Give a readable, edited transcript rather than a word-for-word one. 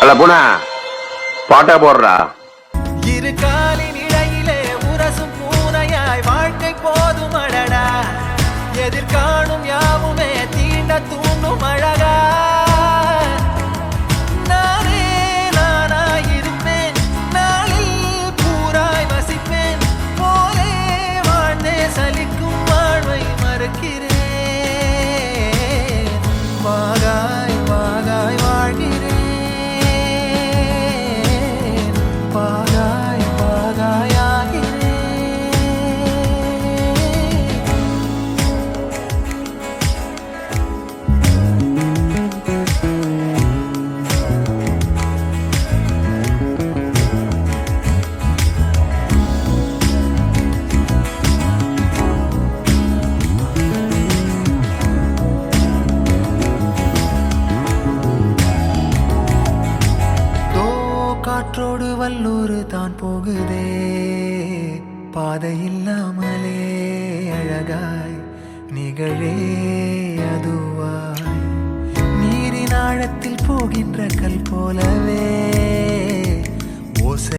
அல்ல புனா பாட்டா போடுறா. இரு காலின் இடையிலே உரசும் பூனையாய் வாழ்க்கை போதும் அடடா. எதிர்காணும் யாவுமே தீண்ட தூண்டும் அழகா. நானே நானாயிருப்பேன், நாளில் பூராய் வசிப்பேன். போலே வாழ்ந்தே சலிக்கும் வாழ்வை மறுக்கிறேன். வாகாய் வாகாய் வாழ்கிறேன். வாகாய் வாகாய் ஆகிறேன். காற்றோடு வல்லூர் தான் போகுதே, பாதை இல்லாமலே அழகாய் நிகழே அதுவாய். நீரின் ஆழத்தில் போகின்ற கல் போலவே ஓசை